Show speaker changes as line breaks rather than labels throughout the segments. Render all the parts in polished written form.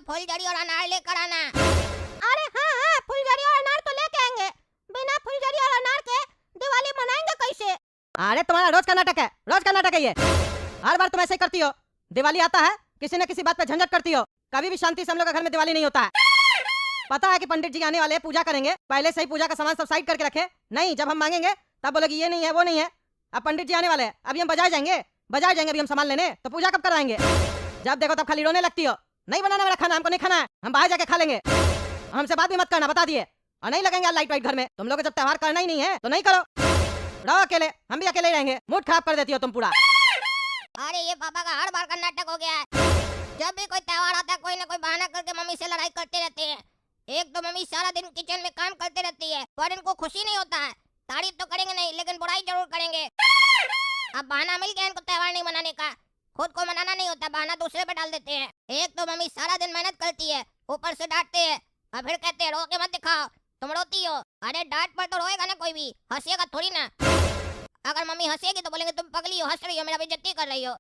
फुलझड़ी और अनार लेकर आना।
अरे हाँ हाँ, फुलझड़ी और अनार तो लेके आएंगे। बिना फुलझड़ी और अनार के दिवाली मनाएंगे कैसे?
अरे तुम्हारा रोज का नाटक है, रोज का नाटक है ये। हर बार तुम ऐसे ही करती हो। दिवाली आता है किसी न किसी बात पे झंझट करती हो। कभी भी शांति से हम लोग के घर में दिवाली नहीं होता है। पता है कि पंडित जी आने वाले पूजा करेंगे, पहले से ही पूजा का सामान सब साइड करके रखे। नहीं, जब हम मांगेंगे तब बोलोगी ये नहीं है वो नहीं है। अब पंडित जी आने वाले हैं, अभी हम बाजार जाएंगे अभी हम सामान लेने, तो पूजा कब कराएंगे? जब देखो तब खाली रोने लगती हो। नहीं बनाना मेरा खाना, हमको नहीं खाना है, हम बाहर जाके खा लेंगे। हमसे बात भी मत करना, बता दिए। और नहीं लगेंगे लाइट वाइट घर में। तुम लोग जब त्योहार करना ही नहीं है तो नहीं करो, रहो अकेले, हम भी अकेले ही रहेंगे। मूड खराब कर देती हो तुम पूरा।
अरे ये पापा का हर बार का नाटक हो गया है। जब भी कोई त्योहार आता है कोई ना कोई बहाना करके मम्मी से लड़ाई करते रहते हैं। एक तो मम्मी सारा दिन किचन में काम करते रहती है, पर इनको खुशी नहीं होता है। तारीफ तो करेंगे नहीं लेकिन बुराई जरूर करेंगे। अब बहाना मिल गया इनको त्योहार नहीं मनाने का। खुद को मनाना नहीं होता, बहाना दूसरे पे डाल देते हैं। एक तो मम्मी सारा दिन मेहनत करती है, ऊपर से डांटते हैं और फिर कहते हैं रो के मत दिखाओ, तुम रोती हो। अरे डांट पर तो रोएगा ना कोई भी, हंसेगा थोड़ी ना। अगर मम्मी हंसेगी तो बोलेंगे तुम पगली हो, हंस रही हो, मेरा बेइज्जती कर रही हो।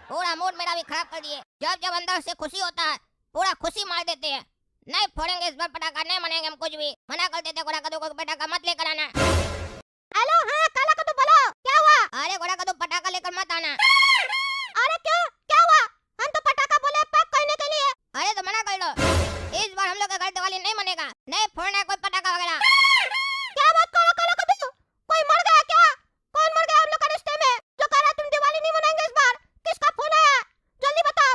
पूरा मूड मेरा भी खराब कर दिए। जब जब अंदर से खुशी होता है पूरा खुशी मार देते हैं। नहीं फोड़ेंगे इस बार पटाखा, नहीं मनाएंगे हम कुछ भी। मना कर देते गोरा कद्दू को पटाखा मत लेकर आना।
हेलो हाँ काला कद्दू बोलो, क्या हुआ?
अरे गोरा कद्दू पटाखा लेकर मत आना।
अरे क्यों, क्या हुआ? हम तो पटाखा बोले पैक करने के लिए।
अरे तो मना कर लो, इस बार हम लोग का घर दिवाली नहीं मनेगा, नहीं फोड़ना है कोई पटाखा वगैरह।
क्या बात करो काला कद्दू, कोई मर गया क्या? कौन मर गया हम लोग का रिश्ते में जो कह रहा तुम दिवाली नहीं मनाएंगे इस बार? किसका फोन आया, जल्दी बताओ।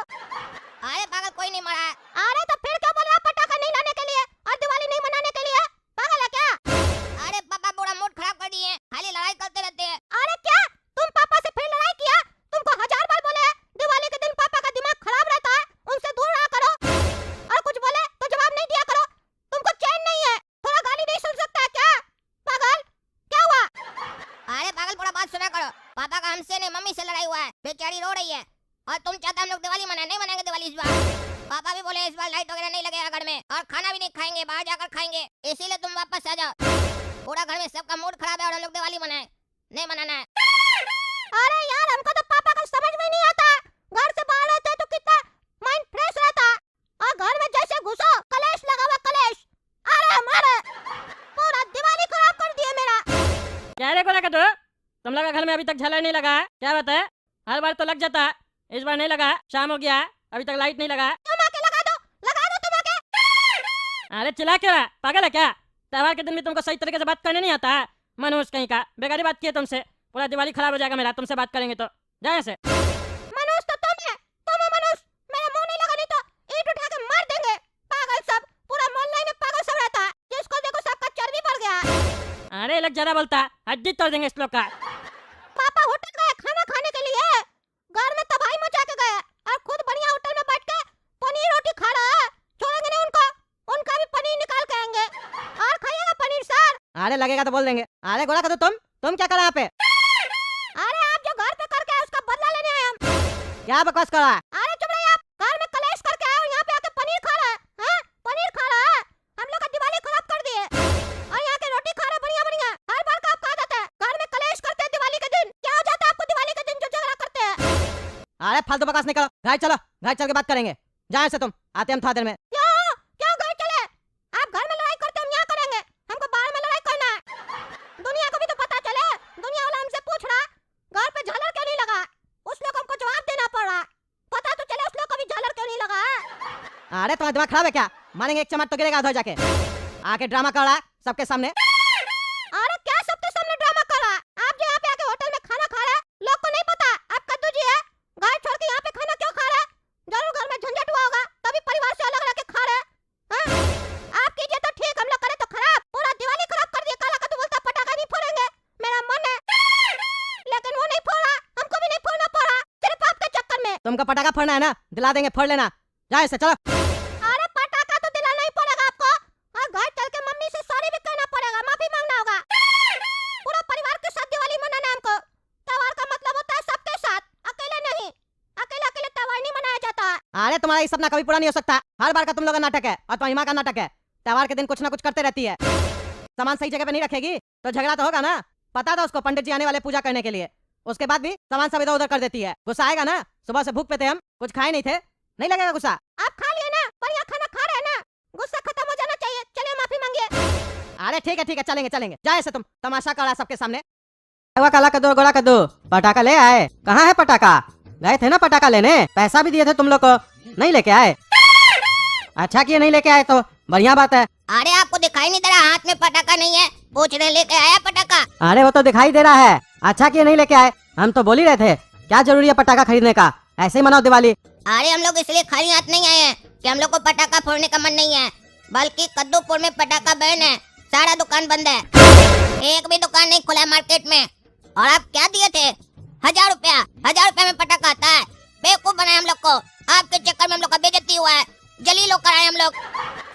अरे पागल कोई नहीं मरा है।
अरे तो फिर क्या बोल रहा पटाखा नहीं लाने के लिए और दिवाली नहीं मनाने के लिए? पागल है क्या?
अरे पापा पूरा मूड खराब कर दिए, खाली लड़ाई करते रहते हैं।
अरे क्या तुम पापा से फिर लड़ाई किया? तुमको 1000 बार बोले दिवाली के दिन पापा का दिमाग खराब रहता है, उनसे दूर रहा करो। और कुछ बोले तो जवाब नहीं दिया करो। तुमको चैन नहीं है, थोड़ा गाली नहीं सुन सकता है क्या? पागल, क्या हुआ?
अरे पागल पूरा बात सुना करो। पापा का हमसे नहीं मम्मी से लड़ाई हुआ है, बेचारी रो रही है। और तुम चाहते हम लोग दिवाली मनाए, नहीं मनाएंगे दिवाली इस बार। पापा भी बोले इस बार लाइट वगैरह नहीं लगेगा घर में और खाना भी नहीं खाएंगे, बाहर जाकर खाएंगे, इसीलिए तुम वापस आ जाओ। पूरा घर में सबका मूड खराब है और हम लोग दिवाली मनाए, नहीं मनाना है।
अरे यार हमको तो पापा का समझ में नहीं आता। घर से बाहर रहते हैं तो कितना माइंड फ्रेश रहता है और घर में जैसे घुसो कलेश लगा हुआ कलेश। अरे मारे पूरा दिवाली खराब कर दिया मेरा।
क्या रे गोरा कद्दू, तुम लोग के घर में अभी तक झलर नहीं लगा है? क्या बात है? हर बार तो लग जाता है, इस बार नहीं लगा है। शाम हो गया है अभी तक लाइट नहीं लगा है।
तुम आके लगा दो तुम आके।
अरे चिल्ला क्यों रहा है? पागल है क्या? त्योहार के दिन भी तुमको सही तरीके से बात करने नहीं आता है? मनोज कहीं का, बेकारी बात की है तुमसे। पूरा दिवाली खराब हो जाएगा मेरा, तुमसे बात करेंगे तो। जाए से।
मनोज तो तुम है मनोज। मेरा मुंह नहीं लगा नहीं तो ईंट उठा के मार देंगे। पागल सब, पूरा मोहल्ला में पागल सब रहता है, जिसको देखो सबका चर्बी बढ़ गया है।
अरे लग ज्यादा बोलता है, हड्डी तोड़ देंगे इस लोग का।
पापा होटल गए खाना खाने के लिए, घर में तबाही मचा के गए और खुद बढ़िया होटल में बैठ के पनीर रोटी खा रहा है। छोड़ेंगे नहीं उनको, उनका भी पनीर निकाल के आएंगे और खाइएगा पनीर सर।
अरे लगेगा तो बोल देंगे। अरे गोरा कद्दू तुम क्या कर रहा है यहाँ पे?
अरे आप जो घर पे करके आए उसका बदला लेने आए हम।
क्या बकवास कर रहा है?
अरे चुप रहिए आप, घर में कलेश करके आए और यहाँ पे आके पनीर खा रहा है। हाँ पनीर खा रहा है, हम लोग का दिवाली खराब कर दिए। और यहाँ के रोटी खा रहे बढ़िया बढ़िया। हर बार का आपका आदत है, घर में कलेश करते हैं दिवाली के दिन। क्या हो जाता है आपको दिवाली के दिन जो झगड़ा करते हैं?
अरे फालतू बकवास नहीं करो, घर चलो, घर चल के बात करेंगे। जाए से तुम, आते हम थोड़ा देर में।
क्यों घर चले? आप घर में लड़ाई करते हम यहाँ करेंगे, हमको बाहर में लड़ाई करना है। दुनिया को भी तो पता चले, दुनिया वाला हमसे पूछ रहा घर पे झालर क्यों नहीं लगा, उस लोग हमको जवाब देना पड़ रहा। पता तो चले उस लोग को भी झालर क्यों नहीं लगा।
अरे तुम्हारा दिमाग खराब है क्या? मारेंगे एक चमाट तो गिरेगा उधर जाके। आके ड्रामा कर रहा है सबके सामने।
अरे क्या सबके सामने ड्रामा कर रहा है? आप जो यहाँ पे आके होटल में खाना खा रहे हैं, लोग को नहीं पता आप कद्दू जी है। घर छोड़ के यहाँ पे खाना क्यों खा रहे हैं? जरूर घर में झंझट हुआ होगा तभी परिवार से अलग रह के खा रहे हैं। आप कीजिए तो ठीक, हम लोग करे तो खराब। पूरा दिवाली खराब कर दिया। काला कद्दू बोलता पटाखा नहीं फोड़ेंगे, मेरा मन है लेकिन वो नहीं फोड़ा, हमको भी नहीं फोड़ना पड़ा सिर्फ आपके चक्कर में।
तुमको पटाखा फोड़ना है ना, दिला देंगे, फोड़ लेना। जाए से चलो।
अरे पटाखा तो दिलाना ही पड़ेगा आपको और घर चल के मम्मी से सॉरी भी कहना पड़ेगा, माफी मांगना होगा। पूरा परिवार के साथ दिवाली मनाना है हमको। त्योहार का मतलब होता है सबके साथ, अकेले नहीं। अकेले अकेले त्योहार नहीं मनाया जाता।
अरे तुम्हारा ये सपना कभी पूरा नहीं हो सकता। हर बार का तुम लोग का नाटक है और तुम्हारी माँ का नाटक है। त्योहार के दिन कुछ ना कुछ करते रहती है। सामान सही जगह पे नहीं रखेगी तो झगड़ा तो होगा ना। पता था उसको पंडित जी आने वाले पूजा करने के लिए, उसके बाद भी सामान सब इधर उधर कर देती है। गुस्सा आएगा ना? सुबह से भूख पे थे हम, कुछ खाए नहीं थे, नहीं लगेगा गुस्सा?
आप खा लिए ना,
अरे ठीक है चलेंगे चलेंगे। जाए से तुम तमाशा करा सबके सामने। हुआ काला कद्दू गोरा कद्दू, पटाखा ले आए? कहाँ है पटाखा? गए थे ना पटाखा लेने, पैसा भी दिए थे तुम लोग को, नहीं लेके आए? अच्छा किए नहीं लेके आए तो बढ़िया बात है।
अरे आपको दिखाई नहीं दे रहा हाथ में पटाखा नहीं है? पूछ रहे लेके आया पटाखा?
अरे वो तो दिखाई दे रहा है। अच्छा किए नहीं लेके आए, हम तो बोल ही रहे थे। क्या जरूरी है पटाखा खरीदने का, ऐसे ही मनाओ दिवाली।
अरे हम लोग इसलिए खाली हाथ नहीं आए हैं कि हम लोग को पटाखा फोड़ने का मन नहीं है, बल्कि कद्दूपुर में पटाखा बैन है, सारा दुकान बंद है, एक भी दुकान नहीं खुला है मार्केट में। और आप क्या दिए थे? 1000 रुपया। 1000 रुपया में पटाखा आता है? बेवकूफ बनाए हम लोग को, आपके चक्कर में हम लोग का बेइज्जती हुआ है, जलील होकर आए हम लोग।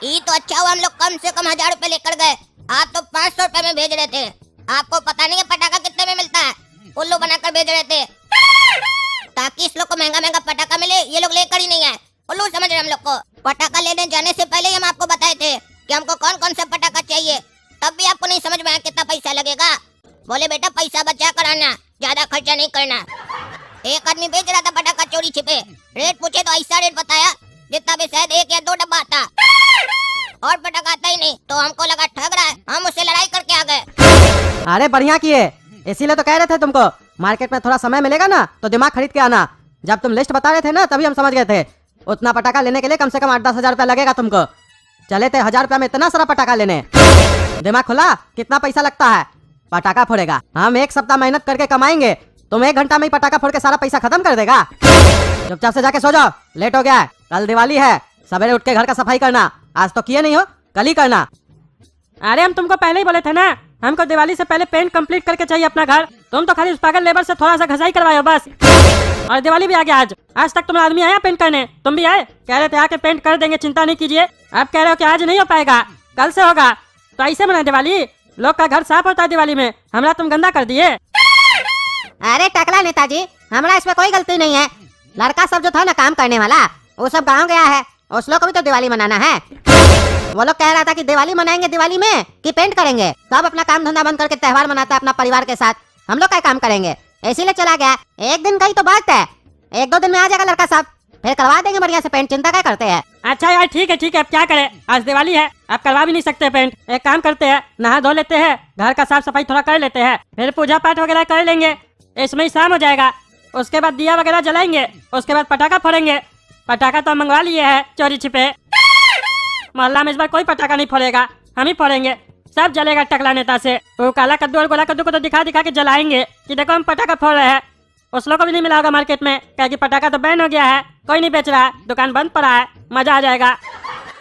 ये तो अच्छा हुआ हम लोग कम से कम 1000 रुपए लेकर गए, आप तो 500 रुपए में भेज रहे थे। आपको पता नहीं है पटाखा कितने में मिलता है, उल्लू बनाकर भेज रहे थे ताकि इस लोग को महंगा महंगा पटाखा मिले। ये लोग लेकर ही नहीं है, उल्लू समझ रहे हम लोग को। पटाखा लेने जाने से पहले ही हम आपको बताए थे कि हमको कौन कौन सा पटाखा चाहिए, तब भी आपको नहीं समझ में आया कितना पैसा लगेगा। बोले बेटा पैसा बचा कर आना, ज्यादा खर्चा नहीं करना। एक आदमी बेच रहा था पटाखा चोरी छिपे, रेट पूछे तो ऐसा रेट बताया जितना भी शायद 1 या 2 डब्बा आता, और पटाखा आता ही नहीं। तो हमको लगा ठग रहा है, हम उससे लड़ाई करके आ गए।
अरे बढ़िया किए, इसीलिए तो कह रहे थे तुमको मार्केट में थोड़ा समय मिलेगा ना तो दिमाग खरीद के आना। जब तुम लिस्ट बता रहे थे ना तभी हम समझ गए थे उतना पटाखा लेने के लिए कम से कम 8-10 हजार रुपया लगेगा तुमको। चले थे 1000 रुपया में इतना सारा पटाखा लेने, दिमाग खुला कितना पैसा लगता है। पटाखा फोड़ेगा, हम 1 सप्ताह मेहनत करके कमाएंगे, तुम 1 घंटा में ही पटाखा फोड़ के सारा पैसा खत्म कर देगा। चुपचाप से जाके सो जाओ, लेट हो गया है, कल दिवाली है, सवेरे उठ के घर का सफाई करना। आज तो किए नहीं हो, कल ही करना।
अरे हम तुमको पहले ही बोले थे ना, हमको दिवाली से पहले पेंट कंप्लीट करके चाहिए अपना घर। तुम तो खाली उस पागल लेबर से थोड़ा सा घसाई करवाए हो बस। और दिवाली भी आ गया आज तक तुम आदमी आया पेंट करने? तुम भी आए, कह रहे थे आके पेंट कर देंगे, चिंता नहीं कीजिए। अब कह रहे हो कि आज नहीं हो पाएगा, कल से होगा। तो ऐसे मना दिवाली, लोग का घर साफ होता है दिवाली में, हमारा तुम गंदा कर दिए।
अरे टकला नेताजी, हमारा इसमें कोई गलती नहीं है। लड़का सब जो था ना काम करने वाला, वो सब गाँव गया है, उस लोग को भी तो दिवाली मनाना है। वो लोग कह रहा था कि दिवाली मनाएंगे दिवाली में कि पेंट करेंगे। सब अपना काम धंधा बंद करके त्योहार मनाता है अपना परिवार के साथ, हम लोग का काम करेंगे, इसीलिए चला गया। 1 दिन का ही तो बात है, 1-2 दिन में आ जाएगा लड़का साहब, फिर करवा देंगे बढ़िया से पेंट, चिंता क्या करते हैं।
अच्छा यार ठीक है, अब क्या करें, आज दिवाली है, आप करवा भी नहीं सकते पेंट। एक काम करते हैं, नहा धो लेते हैं, घर का साफ सफाई थोड़ा कर लेते हैं, फिर पूजा पाठ वगैरह कर लेंगे, इसमें ही शाम हो जाएगा। उसके बाद दिया वगैरह जलाएंगे, उसके बाद पटाखा फोड़ेंगे। पटाखा तो मंगवा लिए है चोरी छिपे, मोहल्ला में इस बार कोई पटाखा नहीं फोड़ेगा, हम ही फोड़ेंगे, सब जलेगा टकला नेता से। वो काला कद्दू और गोला कद्दू को तो दिखा दिखा के जलाएंगे कि देखो हम पटाखा फोड़ रहे हैं। उस लोग को भी नहीं मिला होगा मार्केट में, क्या कि पटाखा तो बैन हो गया है, कोई नहीं बेच रहा है, दुकान बंद पड़ा है, मजा आ जाएगा।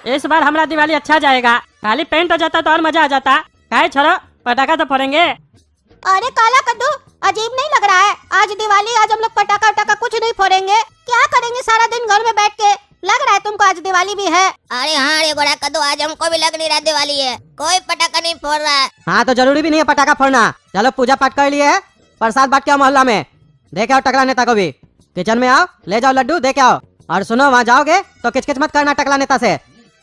इस बार हमारा दिवाली अच्छा जाएगा, खाली पेंट हो जाता तो और मजा आ जाता। काहे छोड़ो, पटाखा तो फोड़ेंगे।
अरे काला कद्दू, अजीब नहीं लग रहा है? आज दिवाली, आज हम लोग पटाखा उटाखा कुछ नहीं फोड़ेंगे, क्या करेंगे सारा दिन घर में बैठ के? लग रहा है तुमको आज दिवाली भी है?
अरे हाँ रे गोरा कद्दू, आज हमको भी लग नहीं रहा दिवाली है, कोई पटाखा नहीं फोड़ रहा है।
हाँ तो जरूरी भी नहीं है पटाखा फोड़ना। चलो पूजा पाठ कर लिए है, प्रसाद बांट के आओ मोहल्ला में, देखे आओ टकला नेता को भी। किचन में आओ, ले जाओ लड्डू दे के आओ। और सुनो, वहाँ जाओगे तो किचकिच मत करना टकला नेता से,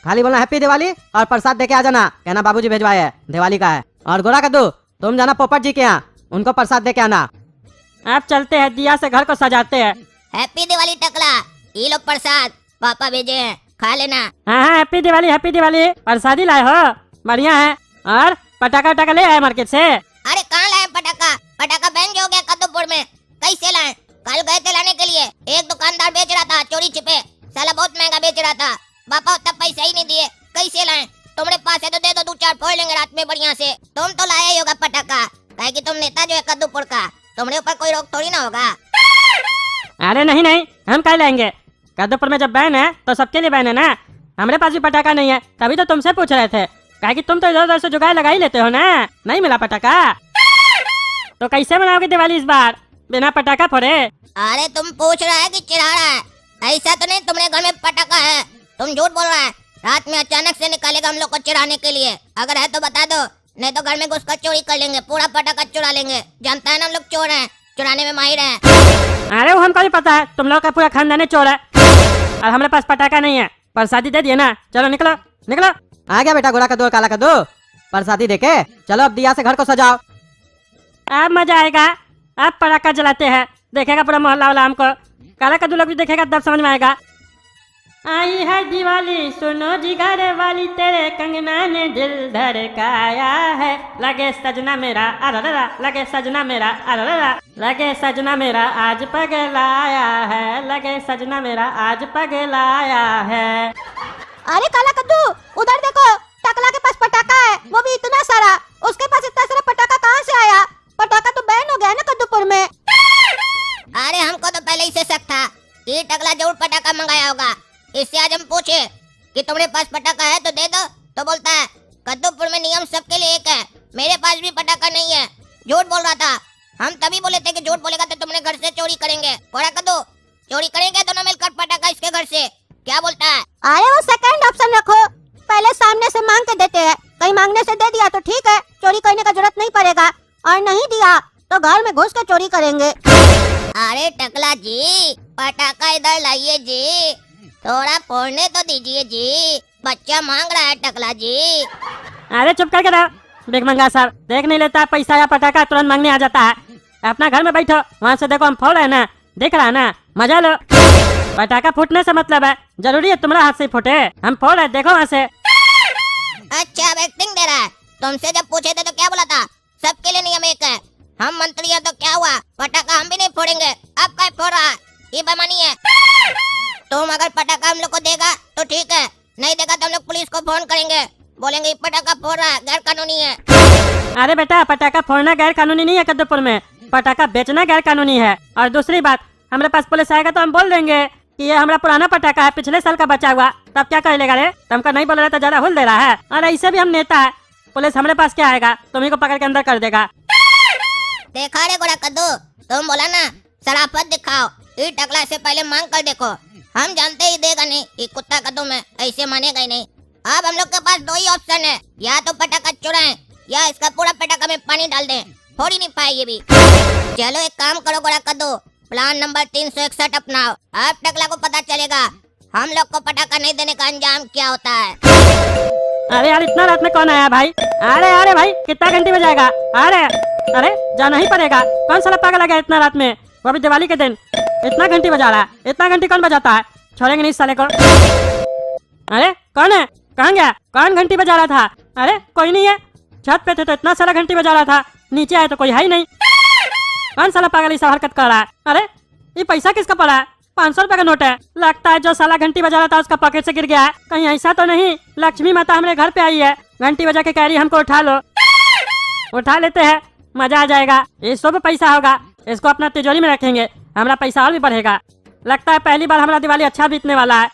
खाली बोलना हैप्पी दिवाली और प्रसाद दे के आ जाना, कहना बाबूजी भेजवाए है, दिवाली का है। और गोरा कद्दू तुम जाना पोपट जी के यहाँ, उनको प्रसाद दे के आना।
आप चलते हैं, दिया से घर को सजाते हैं।
हैप्पी दिवाली टकला, ये लो प्रसाद पापा भेजे हैं, खा लेना।
हाँ हैप्पी दिवाली, प्रसादी लाए हो, बढ़िया है। और पटाखा उटाखा ले आए मार्केट से?
अरे कहाँ लाए पटाखा? पटाखा बैन हो गया कद्दूपुर में, कैसे लाए? कल गए थे लाने के लिए, एक दुकानदार बेच रहा था चोरी छिपे, साला बहुत महंगा बेच रहा था, पापा उतना पैसा ही नहीं दिए, कैसे लाए? तुम्हारे पास है तो दे दो, 2-4 फोड़ लेंगे रात में बढ़िया से। तुम तो लाया ही होगा पटाखा, काहे कि तुम नेता जो है कद्दूपुर का, तुम्हारे ऊपर कोई रोक थोड़ी ना होगा।
अरे नहीं, हम क्या लाएंगे? कद्दूपुर में जब बैन है तो सबके लिए बैन है ना, हमारे पास भी पटाखा नहीं है, तभी तो तुमसे पूछ रहे थे, काहे कि तुम तो इधर उधर से जुगाड़ लगा ही लेते हो ना। नहीं मिला पटाखा तो कैसे मनाओगे दिवाली इस बार बिना पटाखा फोड़े?
अरे तुम पूछ रहा है कि चिढ़ा रहा है? ऐसा तो नहीं तुम्हारे घर में पटाखा है, तुम झूठ बोल रहा है। रात में अचानक से निकालेगा हम लोग को चिढ़ाने के लिए, अगर है तो बता दो, नहीं तो घर में घुस कर चोरी कर लेंगे, पूरा पटाखा चुरा लेंगे। जानता है ना हम लोग चोर हैं, चुराने में माहिर हैं।
अरे वो हमको भी पता है, तुम लोग का पूरा खानदान चोर है, और हमारे पास पटाखा नहीं है, प्रसादी दे दिए ना, चलो निकलो निकलो।
आ गया बेटा गोरा कद्दू और काला कद्दू, प्रसादी देके चलो अब दिया से घर को सजाओ।
अब मजा आएगा, अब पटाखा जलाते हैं, देखेगा पूरा मोहल्ला वाला हमको, काला कद्दू लोग भी देखेगा तब समझ में आएगा। आई है दिवाली सुनो जिगर वाली तेरे कंगना ने दिल धड़काया है। लगे सजना मेरा अरररा, लगे सजना मेरा अरररा, लगे सजना मेरा आज पगलाया है, लगे सजना मेरा आज पगलाया है।
अरे काला कद्दू, उधर देखो, टकला के पास पटाखा है, वो भी इतना सारा। उसके पास इतना सारा पटाखा कहाँ से आया? पटाखा तो बैन हो गया ना कद्दूपुर में।
अरे हमको तो पहले ही से शक था कि टकला जरूर पटाखा मंगाया होगा। इससे आज हम पूछे कि तुम्हारे पास पटाखा है तो दे दो, तो बोलता है कद्दूपुर में नियम सबके लिए एक है, मेरे पास भी पटाखा नहीं है। झूठ बोल रहा था। हम तभी बोले थे कि झूठ बोलेगा तो तुमने घर से चोरी करेंगे। कोड़ा कद्दू, चोरी करेंगे दोनों मिलकर पटाखा इसके घर से, क्या बोलता है?
अरे वो सेकंड ऑप्शन रखो, पहले सामने से मांग के देते हैं, कहीं मांगने से दे दिया तो ठीक है, चोरी करने का जरूरत नहीं पड़ेगा, और नहीं दिया तो घर में घुस के चोरी करेंगे।
अरे टकला जी, पटाखा इधर लाइए जी, थोड़ा फोड़ने तो दीजिए जी, बच्चा मांग रहा है टकला जी।
अरे चुप करके रहो भिखमंगा साहब, देख नहीं लेता है पैसा या पटाखा, तुरंत मांगने आ जाता है। अपना घर में बैठो, वहाँ से देखो हम फोड़ रहे हैं ना, दिख रहा है ना, मजा लो। पटाखा फूटने से मतलब है, जरूरी है तुम्हारा हाथ से फूटे? हम फोड़ रहे, देखो वहाँ से।
अच्छा अब एक्टिंग दे रहा है। तुमसे जब पूछे थे तो क्या बोला था? सबके लिए नियम एक है। हम मंत्री है तो क्या हुआ, पटाखा हम भी नहीं फोड़ेंगे। अब क्या फोड़ रहा है? ये बेईमानी है। तुम अगर पटाखा हम लोग को देगा तो ठीक है, नहीं देगा तो हम लोग पुलिस को फोन करेंगे, बोलेंगे पटाखा फोड़ रहा है, गैर कानूनी है।
अरे बेटा, पटाखा फोड़ना गैर कानूनी नहीं है कद्दूपुर में, पटाखा बेचना गैर कानूनी है। और दूसरी बात, हमारे पास पुलिस आएगा तो हम बोल देंगे कि ये हमारा पुराना पटाखा है, पिछले साल का बचा हुआ, तब क्या कर लेगा रे? तुमको नहीं बोल रहा तो ज्यादा हुल दे रहा है। और ऐसे भी हम नेता है, पुलिस हमारे पास क्या आएगा, तुम्ही को पकड़ के अंदर कर देगा।
देखा रे गोरा कद्दू, तुम बोला ना शराफत दिखाओ, ये टकला से पहले मांग कर देखो। हम जानते ही देगा नहीं, ये कुत्ता कद्दू में ऐसे मानेगा ही नहीं। अब हम लोग के पास दो ही ऑप्शन है, या तो पटाखा चुराएं या इसका पूरा पटाखा में पानी डाल दें, फोड़ ही नहीं पाए ये भी। चलो एक काम करो गोरा कद्दू, प्लान नंबर 361 अपनाओ। अब टकला को पता चलेगा हम लोग को पटाखा नहीं देने का अंजाम क्या होता है।
अरे यार, इतना रात में कौन आया भाई? अरे भाई, कितना घंटी बजाएगा? अरे जाना ही पड़ेगा। कौन सा पागल आ गया इतना रात में, वो भी दिवाली के दिन इतना घंटी बजा रहा है? इतना घंटी कौन बजाता है? छोड़ेंगे नहीं इस साले को। अरे कौन है, कहाँ गया? कौन घंटी बजा रहा था? अरे कोई नहीं है, छत पे थे तो इतना सारा घंटी बजा रहा था, नीचे आए तो कोई है ही नहीं। कौन साला पागल ऐसा हरकत कर रहा है? अरे ये पैसा किसका पड़ा है? 500 रुपए का नोट है, लगता है जो साला घंटी बजा रहा था उसका पॉकेट से गिर गया है। कहीं ऐसा तो नहीं लक्ष्मी माता हमारे घर पे आई है, घंटी बजा के कह रही हमको उठा लो? उठा लेते हैं, मजा आ जाएगा। ये सब पैसा होगा, इसको अपना तिजोरी में रखेंगे, हमारा पैसा और भी बढ़ेगा। लगता है पहली बार हमारा दिवाली अच्छा बीतने वाला है।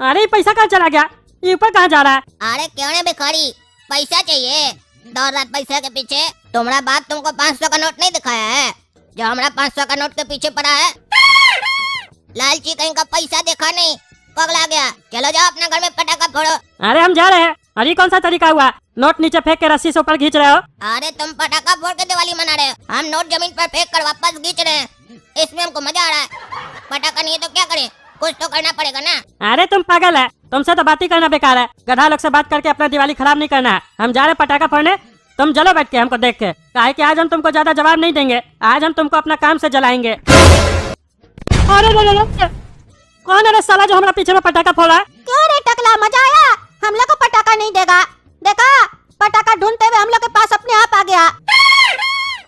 अरे पैसा कहाँ चला गया? ये ऊपर कहाँ जा रहा है?
अरे क्यों नहीं भिखारी, पैसा चाहिए दौड़ रात पैसे के पीछे। तुम्हारा बाप तुमको 500 का नोट नहीं दिखाया है जो हमारा 500 का नोट के पीछे पड़ा है? लालची कहीं का पैसा देखा नहीं, पगला गया। चलो जाओ अपने घर में पटाखा फोड़ो।
अरे हम जा रहे हैं। अरे कौन सा तरीका हुआ, नोट नीचे फेंक के रस्सी से ऊपर खींच रहे हो?
अरे तुम पटाखा फोड़ के दिवाली मना रहे हो, हम नोट जमीन पर फेंक कर वापस खींच रहे हैं, इसमें हमको मजा आ रहा है। पटाखा नहीं है तो क्या करें, कुछ तो करना पड़ेगा ना।
अरे तुम पागल है, तुमसे तो बात ही करना बेकार है। गधा लोग से बात करके अपना दिवाली खराब नहीं करना है। हम जा रहे पटाखा फोड़ने, तुम जलो बैठ के हमको देख के, काहे कि आज हम तुमको ज्यादा जवाब नहीं देंगे, आज हम तुमको अपना काम से जलाएंगे। अरे कौन है रे साला जो हमारा पीछे में पटाखा फोड़ा?
क्यों रे टकला, मजा आया? हम लोग को पटाखा नहीं देगा, देखा पटाखा ढूंढते हुए हम लोग के पास अपने आप आ गया।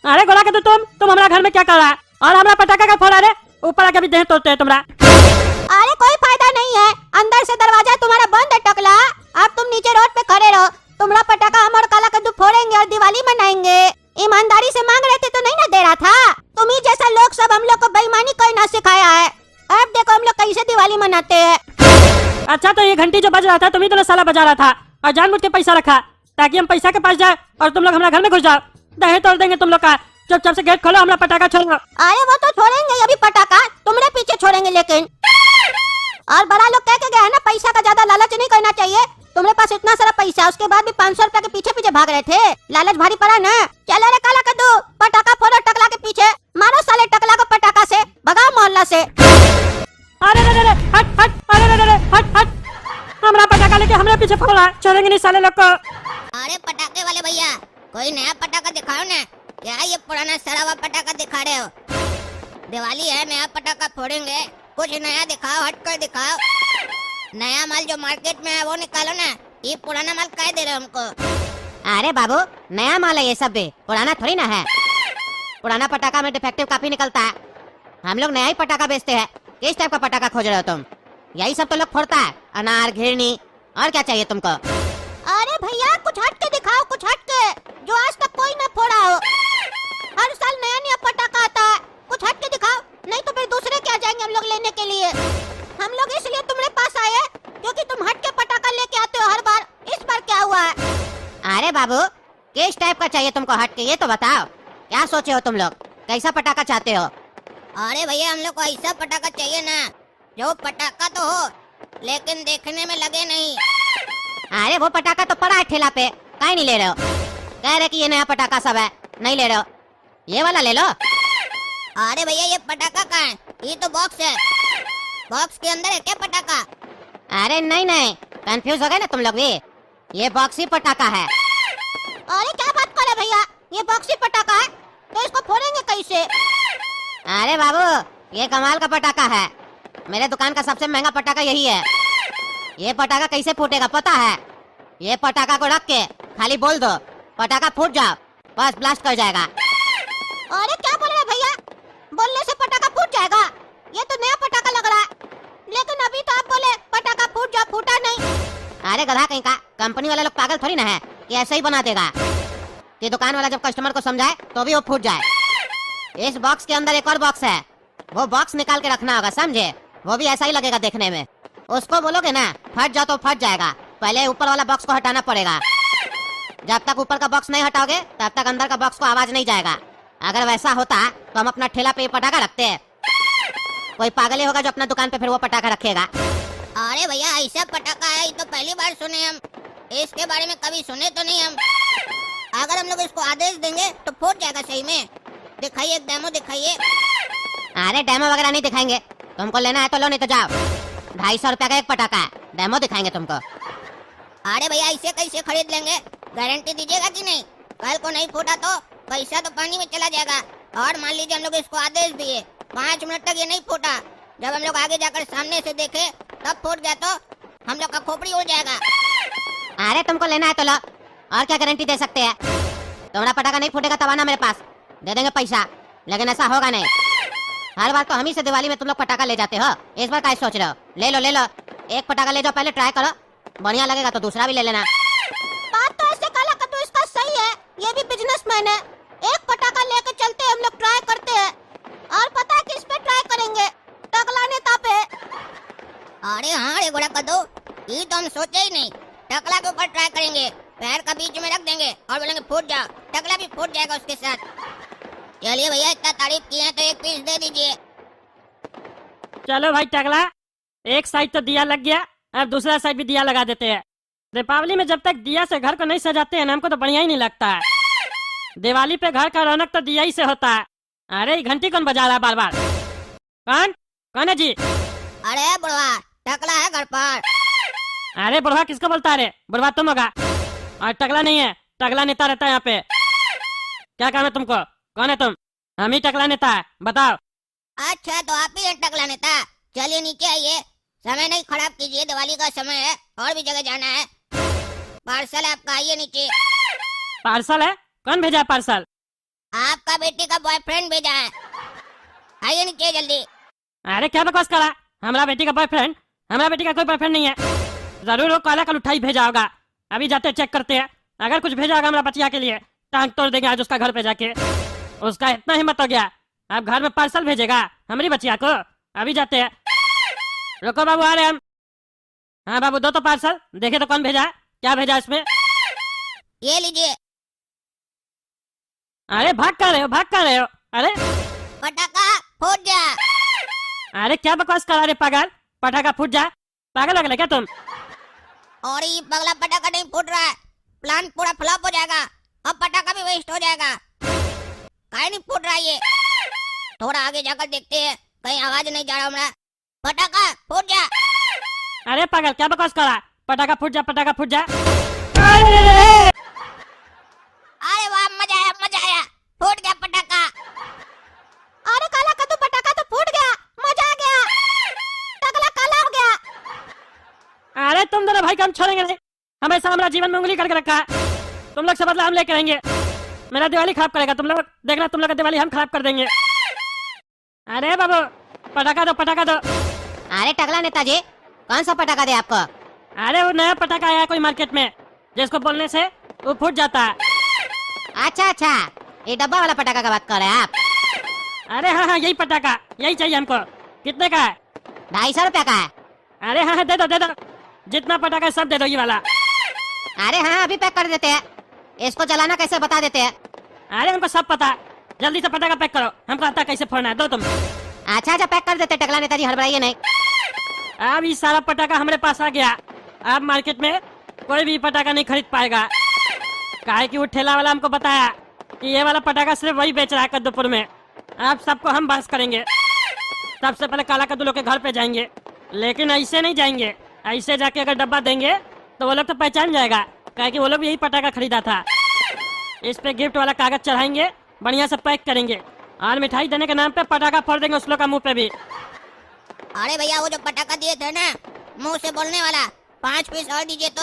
अरे गोला के तो तुम हमारा घर में क्या कर रहा है और हमारा पटाखा का फोड़ा रे? ऊपर आके भी देह तोड़ते है तुम्हारा।
अरे कोई फायदा नहीं है, अंदर से दरवाजा तुम्हारा बंद है टकला। अब तुम नीचे रोड पे खड़े रहो, तुम्हारा पटाखा हम और काला कद्दू फोड़ेंगे और दिवाली मनाएंगे। ईमानदारी से मांग रहे थे तो नहीं ना दे रहा था? तुम ही जैसा लोग सब हम लोग को बेईमानी करना सिखाया है। अब देखो हम लोग कैसे दिवाली मनाते हैं।
अच्छा तो ये घंटी जो बज रहा था तुम्ही तो साला बजा रहा था और जानबूझ के पैसा रखा ताकि हम पैसा के पास जाए और तुम लोग हमारे घर में घुस जाओ। दहे तोड़ देंगे तुम लोग का। चुपचाप से गेट खोलो, हमारा पटाखा छोड़ो।
अरे वो तो छोड़ेंगे अभी पटाखा, तुम्हारे पीछे छोड़ेंगे लेकिन। और बड़ा लोग कह के गए हैं ना, पैसा का ज्यादा लालच नहीं करना चाहिए। तुम्हारे पास इतना सारा पैसा, उसके बाद भी 500 रुपया के पीछे पीछे भाग रहे थे, लालच भारी पड़ा ना। चलो रे काला कद्दू, पटाखा फोड़ो टकला के पीछे, मारो साले टकला को पटाखा से, भगाओ मोहल्ला से।
अरे हट हट, अरे हट हट, हमारा पटाखा लेके हमारे पीछे फोड़ा, छोड़ेंगे नहीं साले लोग को।
अरे पटाखे वाले भैया, कोई नया पटाखा दिखाओ ना, क्या ये पुराना सड़ा हुआ पटाखा दिखा रहे हो? दिवाली है, नया पटाखा फोड़ेंगे, कुछ नया दिखाओ, हटकर दिखाओ। नया माल जो मार्केट में है वो निकालो ना, ये पुराना माल काय दे रहे हो हमको?
अरे बाबू, नया माल है ये सब भी, पुराना थोड़ी ना है। पुराना पटाखा में डिफेक्टिव काफी निकलता है, हम लोग नया ही पटाखा बेचते हैं। किस टाइप का पटाखा खोज रहे हो तुम? यही सब तो लोग फोड़ता है, अनार, घिरनी, और क्या चाहिए तुमको?
अरे भैया कुछ हट के दिखाओ, कुछ हट के, जो आज तक कोई न फोड़ा हो। हर साल नया नया पटाखा आता है, कुछ हट के दिखाओ, नहीं तो फिर दूसरे क्या जाएंगे हम लोग लेने के लिए। हम लोग इसलिए तुम्हारे पास आए क्योंकि तुम हट के पटाखा लेके आते हो हर बार। इस बार क्या हुआ है?
अरे बाबू, किस टाइप का चाहिए तुमको हट के, ये तो बताओ। क्या सोचे हो तुम लोग, कैसा पटाखा चाहते हो?
अरे भैया हम लोग को ऐसा पटाखा चाहिए ना, जो पटाखा तो हो लेकिन देखने में लगे नहीं।
अरे वो पटाखा तो पड़ा है ठेला पे, काहे नहीं ले रहे हो? कह रहे कि ये नया पटाखा सब है, नहीं ले रहे हो, ये वाला ले लो।
अरे भैया ये पटाखा कहाँ है? ये तो बॉक्स है, बॉक्स के अंदर है क्या पटाखा?
अरे नहीं नहीं, कंफ्यूज हो गए ना तुम लोग भी, ये बॉक्स ही पटाखा है।
अरे क्या बात कर रहे भैया, ये बॉक्सी पटाखा है तो इसको फोड़ेंगे कैसे?
अरे बाबू, ये कमाल का पटाखा है, मेरे दुकान का सबसे महंगा पटाखा यही है। ये पटाखा कैसे फूटेगा पता है? ये पटाखा को रख के खाली बोल दो, पटाखा फूट जाओ, बस ब्लास्ट कर जाएगा।
अरे क्या बोल रहे भैया, बोलने से पटाखा फूट जाएगा? ये तो नया पटाखा लग रहा है, लेकिन अभी तो आप बोले पटाखा फूट जा, फूटा नहीं।
अरे गधा कहीं का, कंपनी वाले लोग पागल थोड़ी ना है कि ऐसे ही बना देगा कि दुकान वाला जब कस्टमर को समझाए तो भी वो फूट जाए। इस बॉक्स के अंदर एक और बॉक्स है, वो बॉक्स निकाल के रखना होगा, समझे? वो भी ऐसा ही लगेगा देखने में। उसको बोलोगे ना फट जाओ तो फट जाएगा, पहले ऊपर वाला बॉक्स को हटाना पड़ेगा। जब तक ऊपर का बॉक्स नहीं हटाओगे तब तक अंदर का बॉक्स को आवाज नहीं जाएगा। अगर वैसा होता तो हम अपना ठेला पे ये पटाखा रखते। कोई पागल ही होगा जो अपना दुकान पे फिर वो पटाखा रखेगा।
अरे भैया ऐसा पटाखा है, ये तो पहली बार सुने हम, इसके बारे में कभी सुने तो नहीं हम। अगर हम लोग इसको आदेश देंगे तो फूट जाएगा सही में? दिखाइए, एक डेमो दिखाइए।
अरे डेमो वगैरह नहीं दिखाएंगे, तुमको लेना है तो लो, नहीं तो जाओ। 250 रुपया का एक पटाखा है, डेमो दिखाएंगे तुमको।
अरे भैया ऐसे कैसे खरीद लेंगे, गारंटी दीजिएगा कि नहीं? कल को नहीं फूटा तो पैसा तो पानी में चला जाएगा। और मान लीजिए हम लोग इसको आदेश दिए, 5 मिनट तक ये नहीं फूटा, जब हम लोग आगे जाकर सामने से देखे तब फूट गया तो हम लोग का खोपड़ी उड़ जाएगा।
अरे तुमको लेना है तो लो, और क्या गारंटी दे सकते हैं? तुम्हारा पटाखा नहीं फूटेगा तब आना मेरे पास, दे देंगे पैसा, लेकिन ऐसा होगा नहीं। हर बार तो हम ही से दिवाली में तुम लोग पटाखा ले जाते हो, इस बार क्या सोच रहे हो? ले लो ले लो, एक पटाखा ले जाओ, पहले ट्राई करो, बढ़िया लगेगा तो दूसरा भी ले लेना।
बात तो ऐसे काला कद्दू इसका सही है, ये भी बिजनेसमैन है। एक पटाखा लेके चलते हैं हम लोग, ट्राई करते हैं, और पता है किस पे ट्राई करेंगे? टकला नेता पे।
अरे हाँ रे गोड़ा कद्दू, ये तो हम सोचे ही नहीं। टकला के ऊपर ट्राई करेंगे, पैर का बीच में रख देंगे और बोलेंगे फूट जाओ, टकला भी फूट जाएगा उसके साथ। चलिए भैया इतना तारीफ की है तो एक पीस दे दीजिए।
चलो भाई टकला, एक साइड तो दिया लग गया, अब दूसरा साइड भी दिया लगा देते हैं। दीपावली में जब तक दिया से घर को नहीं सजाते हैं ना, हमको तो बढ़िया ही नहीं लगता है। दिवाली पे घर का रौनक तो दिया ही से होता है। अरे ये घंटी कौन बजा रहा है बार बार? कौन है जी?
अरे बुढ़वा, टकला है घर पर।
अरे बुढ़वा किसको बोलता है रे? बुढ़वा तुम होगा, और टकला नहीं है, टकला नेता रहता है यहाँ पे। क्या काम है तुमको? कौन है तुम? हम ही टकला नेता है, बताओ।
अच्छा तो आप ही हैं टकला नेता, चलिए नीचे आइए, समय नहीं खराब कीजिए, दिवाली का समय है और भी जगह जाना है। पार्सल है आपका, आइए नीचे।
पार्सल है? कौन भेजा है पार्सल?
आपका बेटी का बॉयफ्रेंड भेजा है, आइए नीचे जल्दी।
अरे क्या बकवास करा, हमारा बेटी का बॉयफ्रेंड? हमारा बेटी का कोई बॉयफ्रेंड नहीं है, जरूर वो काला कल उठाई भेजा होगा। अभी जाते चेक करते हैं, अगर कुछ भेजा होगा हमारा बचिया के लिए, टांग तोड़ देंगे आज उसका घर पे जाके। उसका इतना हिम्मत हो गया, अब घर में पार्सल भेजेगा हमारी बचिया को? अभी जाते हैं, रुको बाबू आ रहे हम। हाँ बाबू दो तो पार्सल, देखे तो कौन भेजा है, क्या भेजा इसमें?
ये लीजिए।
अरे भाग कर रहे हो, भाग कर रहे हो? अरे
पटाखा फूट जा।
अरे क्या बकवास करा रे पागल, पटाखा फूट जा? पागल हो गए क्या तुम?
और ये पगला पटाखा नहीं फूट रहा है, प्लान पूरा फ्लॉप हो जाएगा, अब पटाखा भी वेस्ट हो जाएगा। काहे नहीं फूट रहा ये? थोड़ा आगे जाकर देखते हैं, कहीं आवाज नहीं जा रहा हमारा। पटाखा फूट जा।
अरे पागल क्या बकवास करा, पटाखा फूट जा, पटाखा फूट जा।
अरे वाह, मजा आया, फूट गया पटाखा।
अरे काला कद्दू पटाखा
अरे तुम दोनों भाई का हम छोड़ेंगे नहीं। हमेशा हमारा जीवन में उंगली करके रखा है। तुम लोग से बदला हम लेके रहेंगे। मेरा दिवाली खराब करेगा तुम लोग, देखना तुम लोग का दिवाली हम खराब कर देंगे। अरे बाबू पटाखा दो, पटाखा दो।
अरे टकला नेताजी, कौन सा पटाखा दे आपको?
अरे वो नया पटाखा आया कोई मार्केट में, जिसको बोलने से वो फूट जाता है।
अच्छा, ये डब्बा वाला पटाखा का बात कर रहे हैं आप?
अरे हाँ यही पटाखा, यही चाहिए हमको। कितने का है?
250 रुपया का है।
अरे हाँ दे दो, जितना पटाखा सब दे दो ये वाला।
अरे हाँ, अभी पैक कर देते हैं। इसको जलाना कैसे बता देते हैं।
अरे हमको सब पता, जल्दी से पटाखा पैक करो, हमको आता कैसे फोड़ना है। दो तुम।
अच्छा पैक कर देते टकला नेताजी, हड़बड़ाइए नहीं।
अब ये सारा पटाखा हमारे पास आ गया। अब मार्केट में कोई भी पटाखा नहीं खरीद पाएगा, काहे कि वो ठेला वाला हमको बताया कि ये वाला पटाखा सिर्फ वही बेच रहा है कद्दूपुर में। अब सबको हम बस करेंगे। सबसे पहले काला कद्दू लोग के घर पे जाएंगे, लेकिन ऐसे नहीं जाएंगे। ऐसे जाके अगर डब्बा देंगे तो वो लोग तो पहचान जाएगा, काहे कि वो लोग यही पटाखा खरीदा था। इस पे गिफ्ट वाला कागज चढ़ाएंगे, बढ़िया से पैक करेंगे और मिठाई देने के नाम पे पटाखा फोड़ देंगे उस लोग का मुंह पे भी।
अरे भैया वो जो पटाखा दिए थे ना, मुंह से बोलने वाला, 5 पीस और दीजिए तो।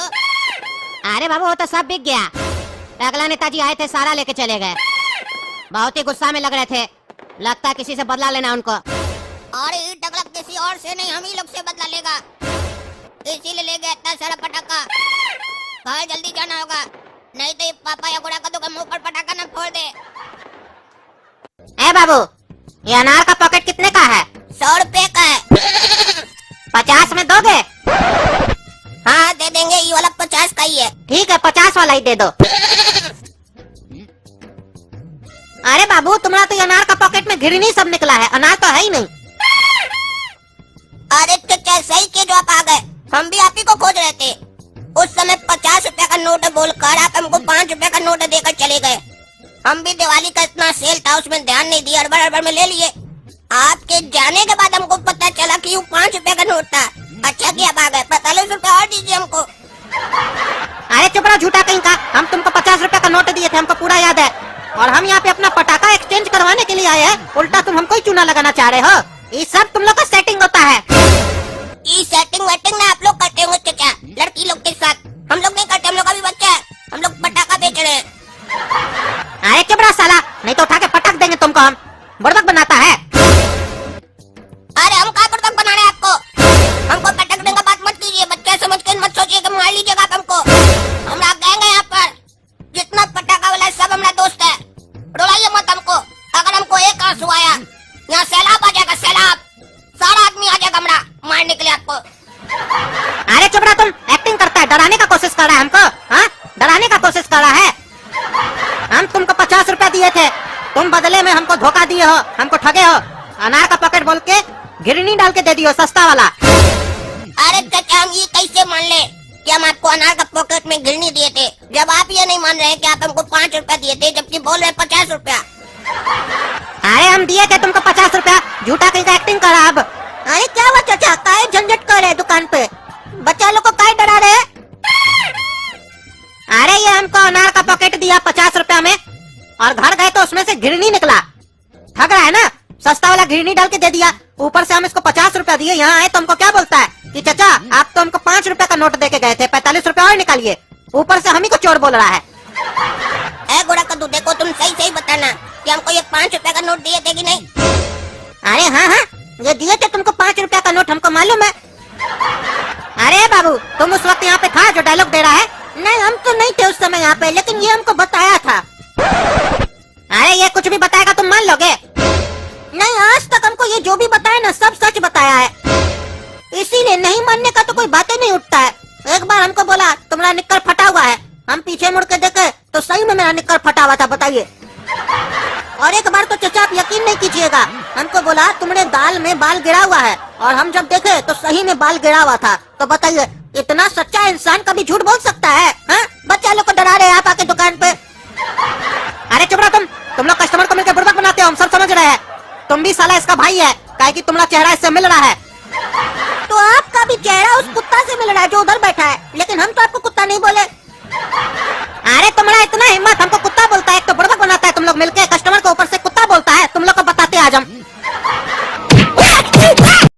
अरे बाबू वो तो सब बिक गया। टकला नेताजी आए थे, सारा लेके चले गए। बहुत ही गुस्सा में लग रहे थे, लगता है किसी से बदला लेना उनको।
अरे ये टकला किसी और से नहीं, हम ही लोग से बदला लेगा, इसीलिए ले गया इतना सारा पटाखा। घर जल्दी जाना होगा, नहीं तो ये पापा या गुड़ा कद्दू के मुंह पर पटाखा न फोड़ दे।
ए बाबू, ये अनार का पॉकेट कितने का है?
100 रुपए का है।
50 में दोगे?
हाँ दे देंगे, ये वाला 50 का ही है।
ठीक है, 50 वाला ही दे दो। अरे बाबू, तुम्हारा तो ये अनार का पॉकेट में घिरनी सब निकला है, अनार तो है ही नहीं।
अरे चाचा सही के जो आप आ गए, हम भी आप ही को खोज रहे थे। उस समय 50 रुपए का नोट बोलकर आप हमको 5 रुपए का नोट देकर चले गए। हम भी दिवाली का इतना सेल था, उसमें ध्यान नहीं दिया, अड़बड़ में ले लिए। आपके जाने के बाद हमको पता चला कि वो 5 रुपए का नोट था। अच्छा किया आप आ गए, 45 रुपए और दीजिए हमको।
अरे चुप रहो झूठा कहीं का, हम तुमको 50 रुपए का नोट दिए थे, हमको पूरा याद है। और हम यहाँ पे अपना पटाखा एक्सचेंज करवाने के लिए आए हैं, उल्टा तुम हमको ही चूना लगाना चाह रहे हो। ये सब तुम लोग का सेटिंग होता है।
ये सेटिंग वेटिंग ना आप लोग करते होंगे चाचा, लड़की लोग के साथ। हम लोग नहीं करते, हम लोग अभी बच्चे हैं, हम लोग पटाखा बेच रहे हैं।
अरे चुप रहो साला, नहीं तो उठा के पटक देंगे तुमको हम। बुड़बक बनाता है।
अरे हम कहाँ बुड़बक बना रहे हैं आपको? हमको पटकने का बात मत कीजिए, बच्चे समझ के मत सोचिए कि मार लीजिएगा आप हमको। हमरा गैंग है यहाँ पर, जितना पटाखा वाला है सब हमारा दोस्त है। रुलाइए मत हमको, अगर हमको एक आंसू आया यहाँ सैलाब आ जाएगा, सैलाब। सारा आदमी आ जाएगा हमरा मारने के लिए आपको।
अरे चुप रहो, तुम एक्टिंग करता है, डराने का कोशिश कर रहा है हमको। हाँ, डराने का कोशिश कर रहा है। हम तुमको 50 रुपया दिए थे, तुम बदले में हमको धोखा दिए हो, हमको ठगे हो। अनार का पॉकेट बोल के घिरनी डाल के दे दियो, सस्ता वाला।
अरे चाचा हम ये कैसे मान ले कि हम आपको अनार का पॉकेट में घिरनी दिए थे, जब आप ये नहीं मान रहे कि आप हमको 5 रुपया दिए थे, जबकि बोल रहे 50 रुपया।
अरे हम दिए थे तुमको 50 रुपया, झूठा कहीं का एक्टिंग कर रहा अब। अरे क्या हुआ चाचा, काहे झंझट कर रहे दुकान पे? बच्चा लोग को काहे डरा रहे? अरे ये हमको अनार का पॉकेट दिया 50 रुपया में, और घर गए तो उसमें से घिरनी निकला। ठग रहा है ना, सस्ता वाला घिरनी डाल के दे दिया, ऊपर से हम इसको 50 रुपया दिए। यहाँ आए तो हमको क्या बोलता है कि चाचा आप तो हमको 5 रुपया का नोट दे के गए थे, 45 रुपया और निकालिए। ऊपर से हम ही को चोर बोल रहा है।
ए गुड़ा कद्दू, देखो तुम सही बताना कि हमको ये 5 रुपया का नोट दिए थे कि नहीं?
अरे हाँ, ये दिए थे तुमको 5 रुपया का नोट, हमको मालूम है। अरे बाबू, तुम उस वक्त यहाँ पे था जो डायलॉग दे रहा है? नहीं, हम तो नहीं थे उस समय यहाँ पे, लेकिन ये हमको बताया था। अरे ये कुछ भी बताएगा तुम मान लोगे? नहीं, आज तक हमको ये जो भी बताया ना सब सच बताया है, इसीलिए नहीं मानने का तो कोई बातें नहीं उठता है। एक बार हमको बोला तुम्हारा निक्कर फटा हुआ है, हम पीछे मुड़ के देखे तो सही में मेरा निक्कर फटा हुआ था, बताइए। और एक बार तो चाचा आप यकीन नहीं कीजिएगा, हमको बोला तुम्हारे दाल में बाल गिरा हुआ है, और हम जब देखे तो सही में बाल गिरा हुआ था। तो बताइए, इतना सच्चा इंसान कभी झूठ बोल सकता है? हाँ, बच्चा लोग को डरा रहे हैं आप आके दुकान पे। अरे चुप रहो तुम लोग कस्टमर को मिलकर बुड़बक बनाते हो, हम सब समझ रहे हैं। तुम भी साला इसका भाई है, काहे कि तुम्हारा चेहरा इससे मिल रहा है। तो आपका भी चेहरा उस कुत्ता से मिल रहा है जो उधर बैठा है, लेकिन हम तो आपको कुत्ता नहीं बोले। अरे तुम्हारा इतना हिम्मत, हमको कुत्ता बोलता है, एक तो बुड़बक बनाता है तुम लोग मिलके, कस्टमर को ऊपर से कुत्ता बोलता है। तुम लोग को बताते आज हम।